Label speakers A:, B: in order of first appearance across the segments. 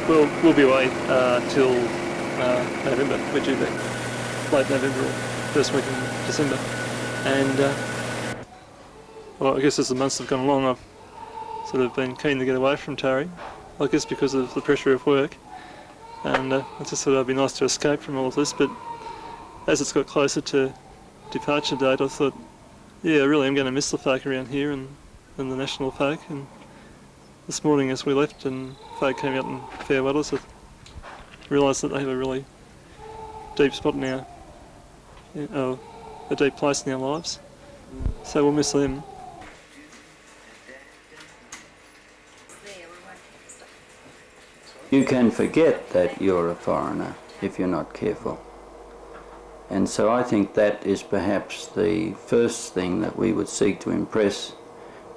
A: We'll be away till November. We're due back late November or first week in December. And well, I guess as the months have gone along, I've sort of been keen to get away from Tari. I guess because of the pressure of work. And I just thought it'd be nice to escape from all of this. But as it's got closer to departure date, I thought, yeah, I really am going to miss the folk around here and the national folk. And this morning as we left and folk came out and farewelled us, I realised that they have a really deep spot in our, a deep place in our lives. So we'll miss them.
B: You can forget that you're a foreigner if you're not careful. And so I think that is perhaps the first thing that we would seek to impress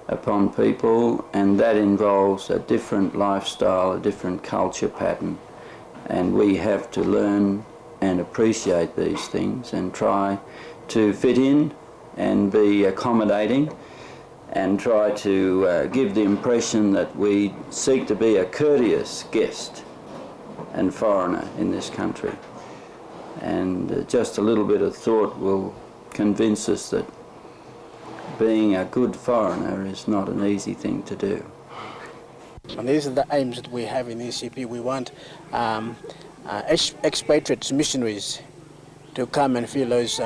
B: upon people, and that involves a different lifestyle, a different culture pattern. And we have to learn and appreciate these things and try to fit in and be accommodating and try to give the impression that we seek to be a courteous guest and foreigner in this country. And just a little bit of thought will convince us that being a good foreigner is not an easy thing to do.
C: And these are the aims that we have in ECP. We want expatriates, missionaries, to come and fill those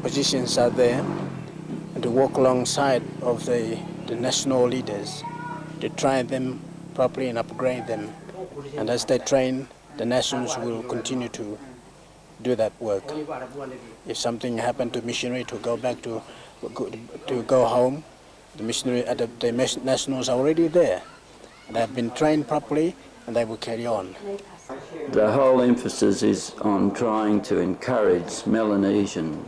C: positions out there, and to work alongside of the national leaders to train them properly and upgrade them. And as they train, the nations will continue to do that work. If something happened to missionary to go back to go home, the missionary the nationals are already there. They have been trained properly and they will carry on.
B: The whole emphasis is on trying to encourage Melanesian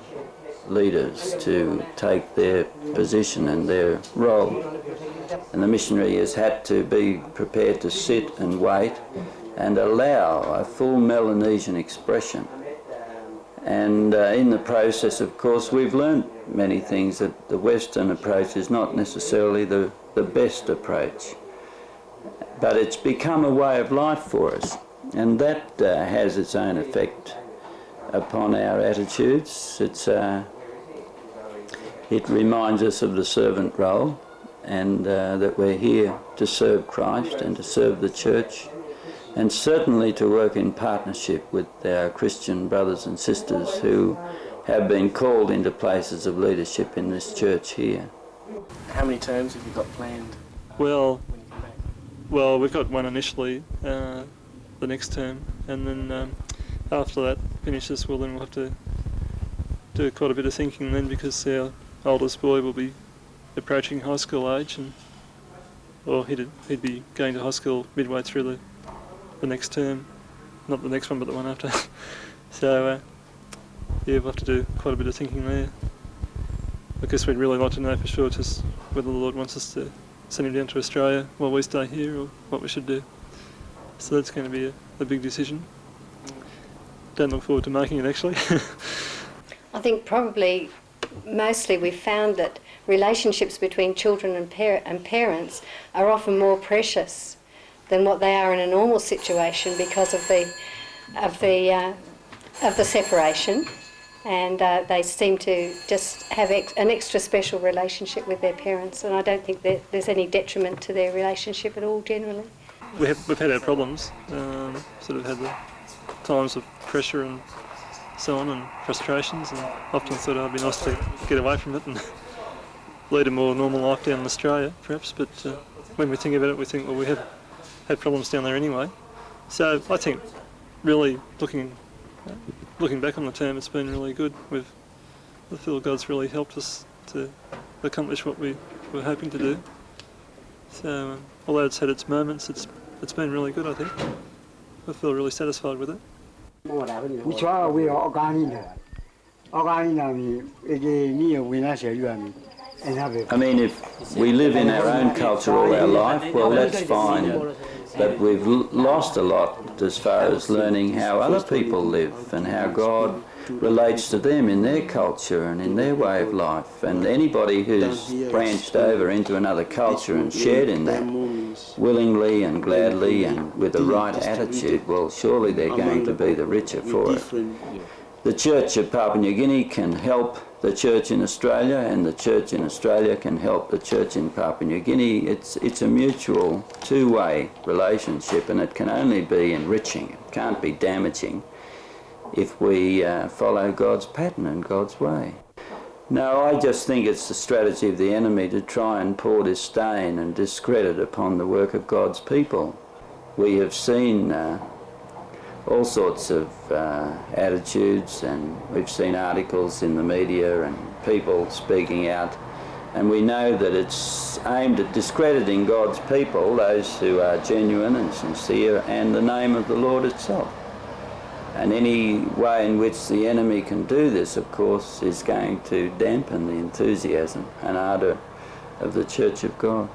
B: leaders to take their position and their role. And the missionary has had to be prepared to sit and wait and allow a full Melanesian expression. And in the process, of course, we've learned many things, that the Western approach is not necessarily the best approach. But it's become a way of life for us, and that has its own effect upon our attitudes. It reminds us of the servant role, and that we're here to serve Christ and to serve the church, and certainly to work in partnership with our Christian brothers and sisters who have been called into places of leadership in this church here.
C: How many terms have you got planned?
A: Well, we've got one initially, the next term, and then after that finishes, then we'll have to do quite a bit of thinking then, because our oldest boy will be approaching high school age, he'd be going to high school midway through the next term, not the next one but the one after. So we'll have to do quite a bit of thinking there. I guess we'd really like to know for sure just whether the Lord wants us to send him down to Australia while we stay here, or what we should do. So that's going to be a big decision. Don't look forward to making it, actually.
D: I think probably mostly we've found that relationships between children and parents are often more precious than what they are in a normal situation because of the separation, and they seem to just have an extra special relationship with their parents, and I don't think that there's any detriment to their relationship at all generally.
A: We've had our problems, sort of had the times of pressure and so on, and frustrations, and often thought it'd be nice to get away from it and lead a more normal life down in Australia, perhaps. But when we think about it, we think, well, we have had problems down there anyway. So I think, really looking back on the term, it's been really good. I feel God's really helped us to accomplish what we were hoping to do. So although it's had its moments, it's been really good, I think. I feel really satisfied with it.
B: I mean, if we live in our own culture all our life, well, that's fine. But we've lost a lot as far as learning how other people live and how God relates to them in their culture and in their way of life. And anybody who's branched over into another culture and shared in that willingly and gladly and with the right attitude, well, surely they're going to be the richer for it. The Church of Papua New Guinea can help the Church in Australia, and the Church in Australia can help the Church in Papua New Guinea. It's a mutual two-way relationship, and it can only be enriching. It can't be damaging if we follow God's pattern and God's way. No, I just think it's the strategy of the enemy to try and pour disdain and discredit upon the work of God's people. We have seen all sorts of attitudes, and we've seen articles in the media and people speaking out, and we know that it's aimed at discrediting God's people, those who are genuine and sincere, and the name of the Lord itself. And any way in which the enemy can do this, of course, is going to dampen the enthusiasm and ardour of the Church of God.